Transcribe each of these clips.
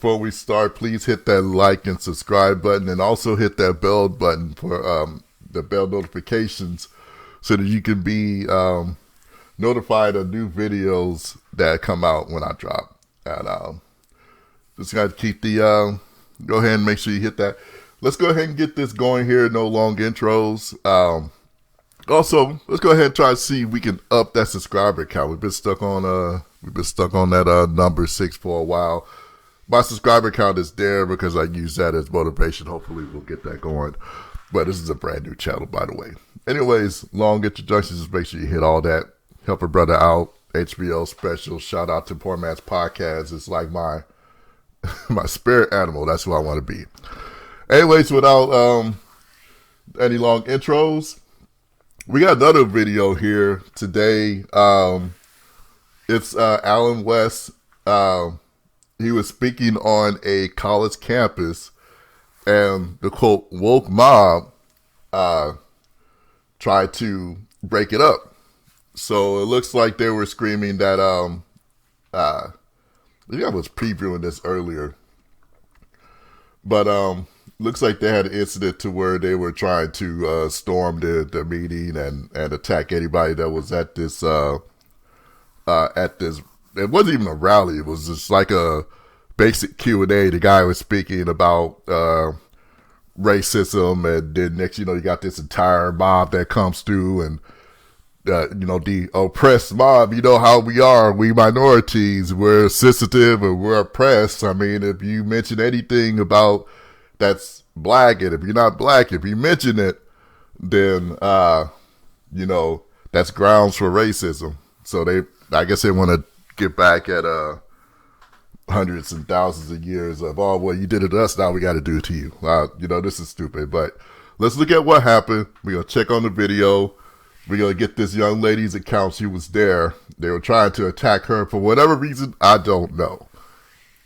before we start, please hit that like and subscribe button, and also hit that bell button for the bell notifications so that you can be notified of new videos that come out when I drop. And just got to keep the, go ahead and make sure you hit that. Let's go ahead and get this going here. No long intros. Also, let's go ahead and try to see if we can up that subscriber count. We've been stuck on that number 6 for a while. My subscriber count is there because I use that as motivation. Hopefully we'll get that going. But this is a brand new channel, by the way. Anyways, long introductions. Just make sure you hit all that. Help a brother out. HBO special. Shout out to Poor Man's Podcast. It's like my spirit animal. That's who I want to be. Anyways, without any long intros, we got another video here today. It's Alan West. He was speaking on a college campus, and the quote woke mob tried to break it up. So it looks like they were screaming that I think I was previewing this earlier, but looks like they had an incident to where they were trying to storm the meeting and attack anybody that was at this. It wasn't even a rally. It was just like a basic Q&A. The guy was speaking about racism, and then next, you got this entire mob that comes through, and the oppressed mob. You know how we are. We minorities. We're sensitive and we're oppressed. I mean, if you mention anything about that's black, and if you're not black, if you mention it, then that's grounds for racism. So I guess they want to get back at hundreds and thousands of years of, oh, well, you did it to us, now we got to do it to you. This is stupid. But let's look at what happened. We're gonna check on the video. We're gonna get this young lady's account. She was there. They were trying to attack her for whatever reason. I don't know.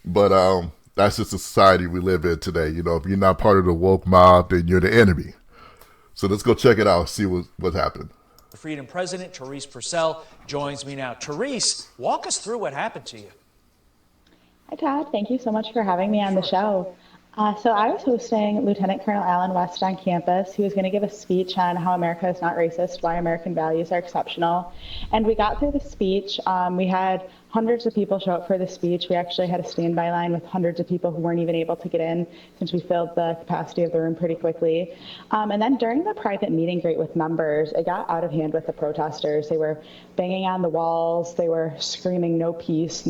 But that's just the society we live in today. If you're not part of the woke mob, then you're the enemy. So let's go check it out, see what happened. The Freedom President, Therese Purcell, joins me now. Therese, walk us through what happened to you. Hi, Todd. Thank you so much for having me on the show. So I was hosting Lieutenant Colonel Alan West on campus. He was going to give a speech on how America is not racist, why American values are exceptional. And we got through the speech. We had hundreds of people show up for the speech. We actually had a standby line with hundreds of people who weren't even able to get in since we filled the capacity of the room pretty quickly. And then during the private meet and greet with members, it got out of hand with the protesters. They were banging on the walls. They were screaming, no peace,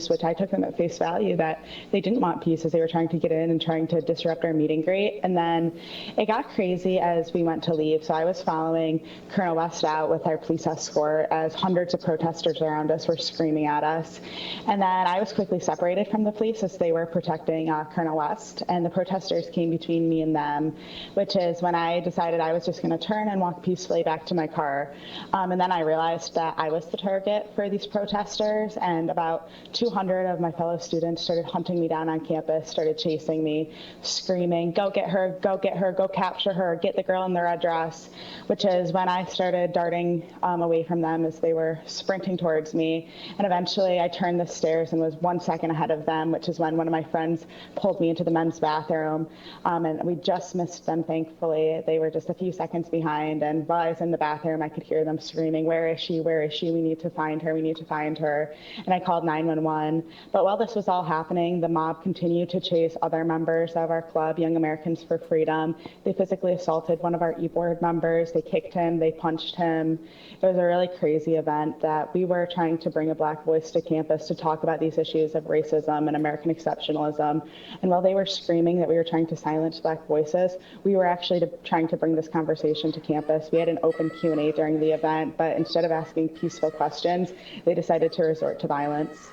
which I took them at face value that they didn't want peace as they were trying to get in and trying to disrupt our meet and greet. And then it got crazy as we went to leave. So I was following Colonel West out with our police escort as hundreds of protesters around us were screaming at us. And then I was quickly separated from the police as they were protecting Colonel West, and the protesters came between me and them, which is when I decided I was just going to turn and walk peacefully back to my car. And then I realized that I was the target for these protesters, and about 200 of my fellow students started hunting me down on campus, started chasing me, screaming, go get her, go capture her, get the girl in the red dress, which is when I started darting away from them as they were sprinting towards me. And eventually I turned the stairs and was 1 second ahead of them, which is when one of my friends pulled me into the men's bathroom. And we just missed them, thankfully. They were just a few seconds behind. And while I was in the bathroom, I could hear them screaming, where is she? Where is she? We need to find her. We need to find her. And I called 911. But while this was all happening, the mob continued to chase other members of our club, Young Americans for Freedom. They physically assaulted one of our e-board members. They kicked him. They punched him. It was a really crazy event that we were trying to bring a Black voice to campus to talk about these issues of racism and American exceptionalism. And while they were screaming that we were trying to silence Black voices, we were actually trying to bring this conversation to campus. We had an open Q&A during the event, but instead of asking peaceful questions, they decided to resort to violence.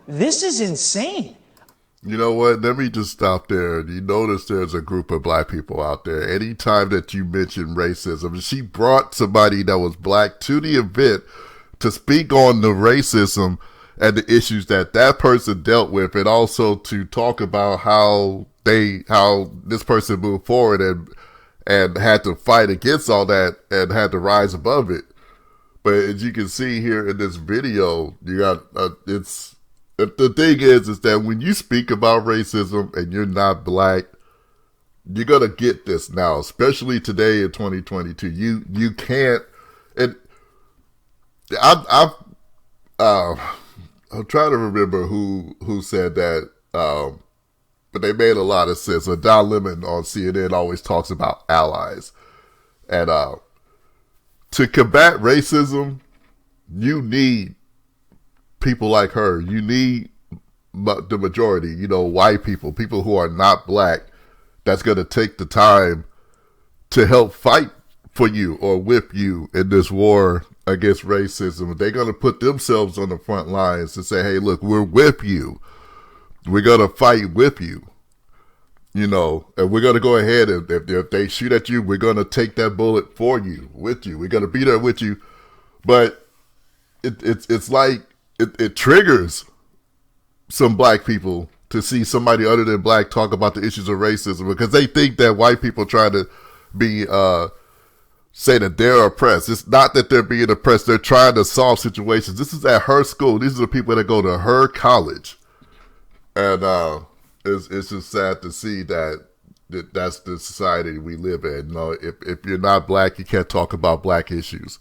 This is insane. You know what? Let me just stop there. You notice there's a group of black people out there. Anytime that you mention racism, she brought somebody that was black to the event to speak on the racism and the issues that person dealt with, and also to talk about how this person moved forward and had to fight against all that and had to rise above it. But as you can see here in this video, you got it's the thing is that when you speak about racism and you're not black, you're gonna get this now, especially today in 2022. You can't. And I'm trying to remember who said that, but they made a lot of sense. So Don Lemon on CNN always talks about allies, and to combat racism, you need people like her. You need the majority, white people, people who are not black, that's going to take the time to help fight for you or with you in this war against racism. They're going to put themselves on the front lines and say, hey, look, we're with you. We're going to fight with you, and we're going to go ahead and if they shoot at you, we're going to take that bullet for you, with you. We're going to be there with you. But it's like it triggers some black people to see somebody other than black talk about the issues of racism, because they think that white people try to be say that they're oppressed. It's not that they're being oppressed. They're trying to solve situations. This is at her school. These are the people that go to her college. And it's just sad to see that that's the society we live in. If you're not black, you can't talk about black issues.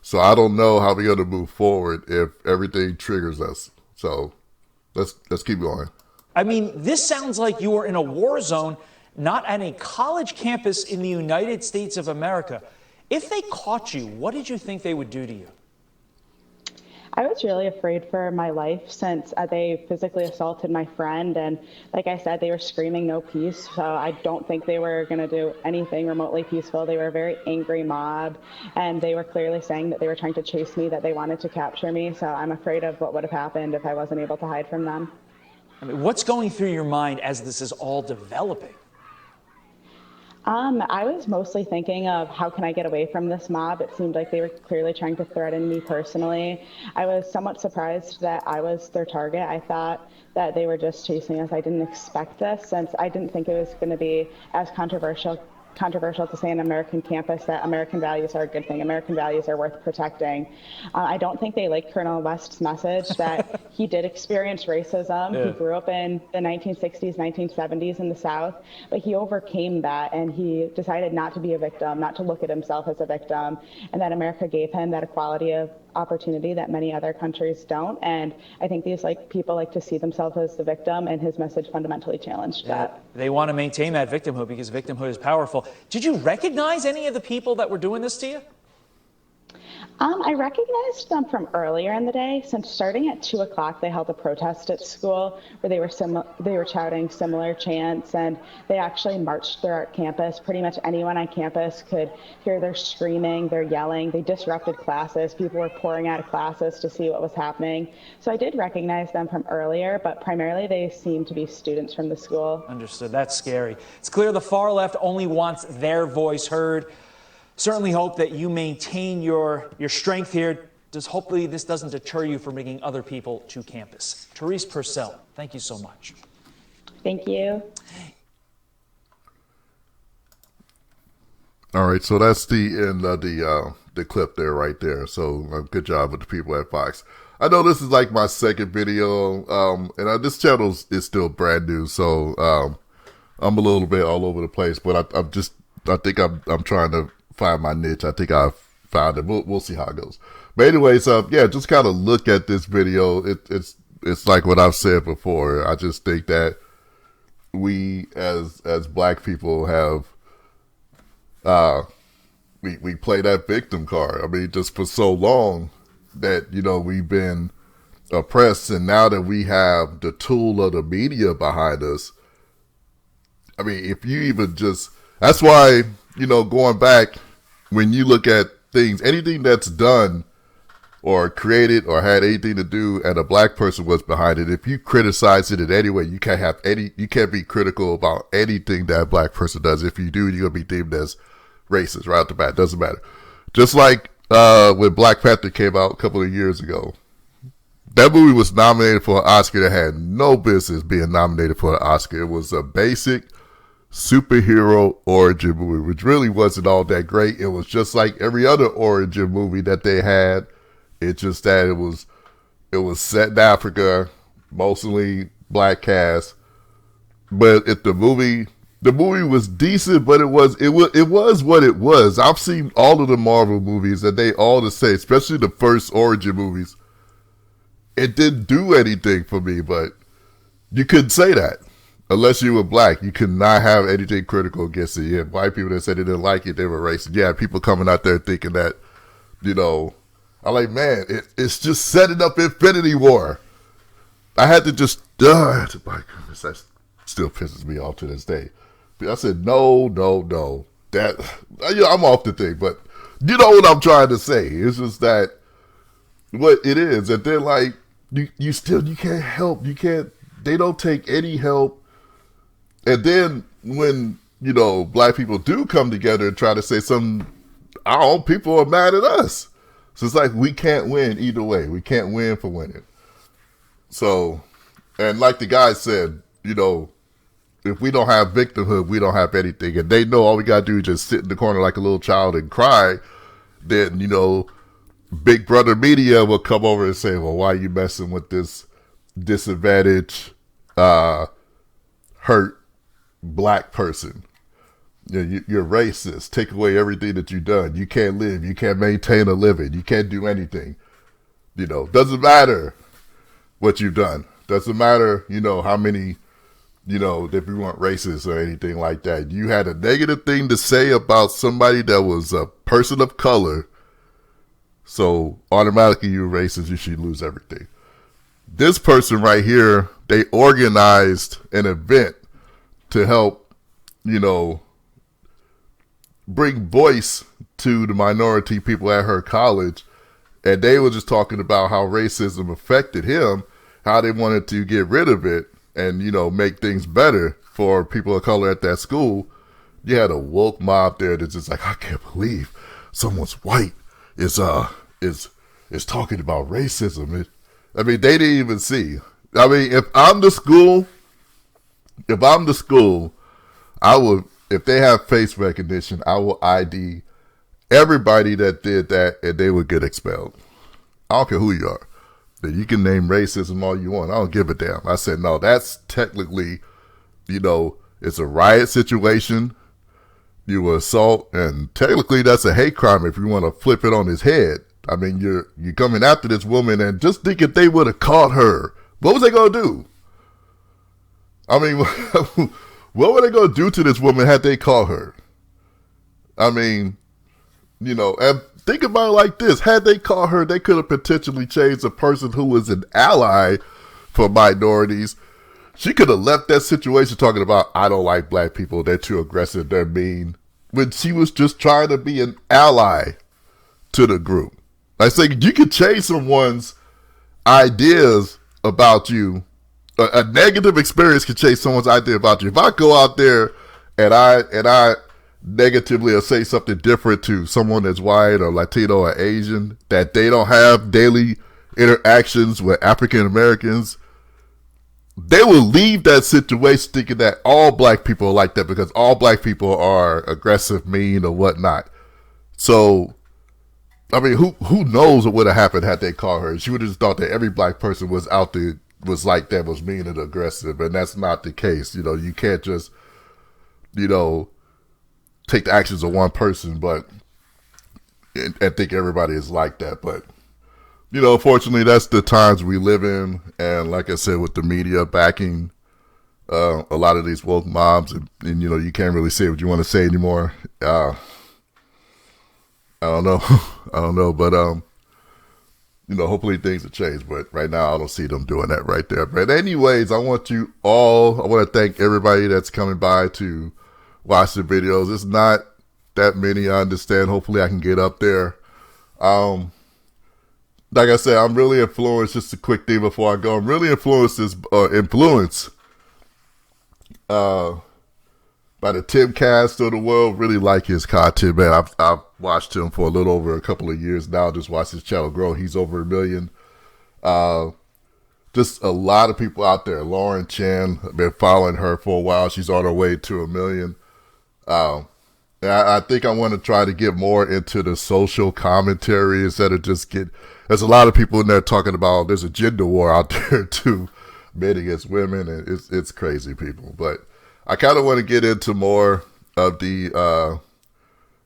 So I don't know how we're going to move forward if everything triggers us. So let's keep going. I mean, this sounds like you were in a war zone, not at a college campus in the United States of America. If they caught you, what did you think they would do to you? I was really afraid for my life since they physically assaulted my friend. And like I said, they were screaming no peace. So I don't think they were going to do anything remotely peaceful. They were a very angry mob. And they were clearly saying that they were trying to chase me, that they wanted to capture me. So I'm afraid of what would have happened if I wasn't able to hide from them. I mean, what's going through your mind as this is all developing? I was mostly thinking of how can I get away from this mob. It seemed like they were clearly trying to threaten me personally. I was somewhat surprised that I was their target. I thought that they were just chasing us. I didn't expect this, since I didn't think it was going to be as controversial to say on an American campus that American values are a good thing. American values are worth protecting. I don't think they liked Colonel West's message that he did experience racism. Yeah. He grew up in the 1960s, 1970s in the South, but he overcame that, and he decided not to be a victim, not to look at himself as a victim, and that America gave him that equality of opportunity that many other countries don't. And I think these people like to see themselves as the victim, and his message fundamentally challenged that. They want to maintain that victimhood because victimhood is powerful. Did you recognize any of the people that were doing this to you? I recognized them from earlier in the day, since starting at 2 o'clock, they held a protest at school where they were shouting similar chants, and they actually marched through our campus. Pretty much anyone on campus could hear their screaming, their yelling. They disrupted classes. People were pouring out of classes to see what was happening. So I did recognize them from earlier, but primarily they seemed to be students from the school. Understood. That's scary. It's clear the far left only wants their voice heard. Certainly hope that you maintain your strength here. Just hopefully this doesn't deter you from bringing other people to campus. Therese Purcell, thank you so much. Thank you. All right, so that's the end of the clip there, right there. So good job with the people at Fox. I know this is like my second video, and this channel is still brand new, so I'm a little bit all over the place. But I think I'm trying to find my niche. I think I've found it. We'll see how it goes. But anyways, yeah, just kind of look at this video. It's like what I've said before. I just think that we as black people have we play that victim card. I mean, just for so long that we've been oppressed, and now that we have the tool of the media behind us, I mean, if you even just, that's why, going back, when you look at things, anything that's done or created or had anything to do and a black person was behind it, if you criticize it in any way, you can't be critical about anything that a black person does. If you do, you're going to be deemed as racist right off the bat. Doesn't matter. Just like when Black Panther came out a couple of years ago, that movie was nominated for an Oscar that had no business being nominated for an Oscar. It was a basic superhero origin movie, which really wasn't all that great. It was just like every other origin movie that they had. It's just that it was set in Africa mostly black cast. But if the movie was decent, but it was what it was. I've seen all of the Marvel movies, and they all the same, especially the first origin movies. It didn't do anything for me, but you couldn't say that unless you were black. You could not have anything critical against it. You had white people that said they didn't like it, they were racist. Yeah, people coming out there thinking that, I'm like, man, it's just setting up Infinity War. I had to just, my goodness, that still pisses me off to this day. I said, no. That, I'm off the thing, but you know what I'm trying to say. It's just that what it is. And then, like, you can't help. They don't take any help. And then when, black people do come together and try to say something, our own people are mad at us. So it's like, we can't win either way. We can't win for winning. So, and like the guy said, if we don't have victimhood, we don't have anything. And they know all we got to do is just sit in the corner like a little child and cry. Then, Big Brother media will come over and say, well, why are you messing with this disadvantaged, hurt black person? You're racist. Take away everything that you've done. You can't live. You can't maintain a living. You can't do anything. Doesn't matter what you've done. Doesn't matter, how many, if you weren't racist or anything like that. You had a negative thing to say about somebody that was a person of color. So automatically you're racist. You should lose everything. This person right here, they organized an event to help, bring voice to the minority people at her college. And they were just talking about how racism affected him, how they wanted to get rid of it and, make things better for people of color at that school. You had a woke mob there that's just like, I can't believe someone's white is talking about racism. They didn't even see. If I'm the school, I would, if they have face recognition, I will ID everybody that did that and they would get expelled. I don't care who you are. You can name racism all you want. I don't give a damn. I said, no, that's technically, it's a riot situation. You were assault, and technically that's a hate crime if you want to flip it on his head. You're coming after this woman, and just think if they would have caught her, what was they going to do? What were they going to do to this woman had they caught her? And think about it like this. Had they caught her, they could have potentially changed a person who was an ally for minorities. She could have left that situation talking about, I don't like black people. They're too aggressive. They're mean. When she was just trying to be an ally to the group. I say you could change someone's ideas about you. A negative experience could change someone's idea about you. If I go out there and I negatively or say something different to someone that's white or Latino or Asian, that they don't have daily interactions with African Americans, they will leave that situation thinking that all black people are like that because all black people are aggressive, mean, or whatnot. So, who knows what would have happened had they caught her? She would have just thought that every black person was out there, was like that, was mean and aggressive, and that's not the case. You can't just, take the actions of one person, and think everybody is like that. But, unfortunately, that's the times we live in. And like I said, with the media backing a lot of these woke mobs, and you can't really say what you want to say anymore. I don't know. But, hopefully things will change. But right now, I don't see them doing that right there. But anyways, I want to thank everybody that's coming by to watch the videos. It's not that many, I understand. Hopefully I can get up there. Like I said, I'm really influenced, just a quick thing before I go, I'm really influenced by the Tim Cast of the world. Really like his content, man. I've watched him for a little over a couple of years now. Just watched his channel grow. He's over 1 million. Just a lot of people out there. Lauren Chan, I've been following her for a while. She's on her way to 1 million. I think I want to try to get more into the social commentary instead of just there's a lot of people in there talking about there's a gender war out there too. men against women, and it's crazy, people. But I kind of want to get into more of the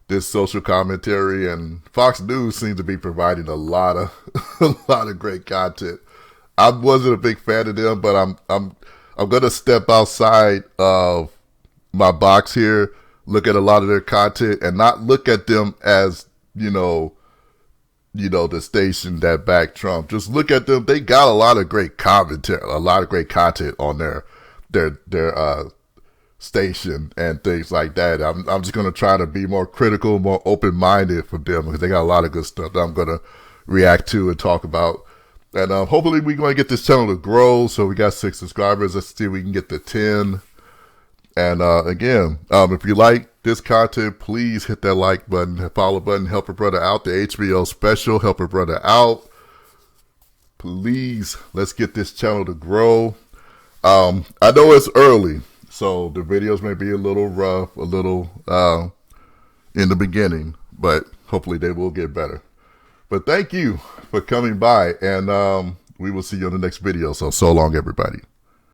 this social commentary, and Fox News seems to be providing a lot of a lot of great content. I wasn't a big fan of them, but I'm gonna step outside of my box here, look at a lot of their content, and not look at them as the station that backed Trump. Just look at them. They got a lot of great commentary, a lot of great content on their station and things like that. I'm just gonna try to be more critical, more open minded for them, because they got a lot of good stuff that I'm gonna react to and talk about. And hopefully we're gonna get this channel to grow. So we got 6 subscribers. Let's see if we can get to 10. And again, if you like this content, please hit that like button, follow button, help a brother out. The HBO special, help a brother out. Please, let's get this channel to grow. I know it's early, so the videos may be a little rough, a little in the beginning, but hopefully they will get better. But thank you for coming by, and we will see you in the next video. So long, everybody.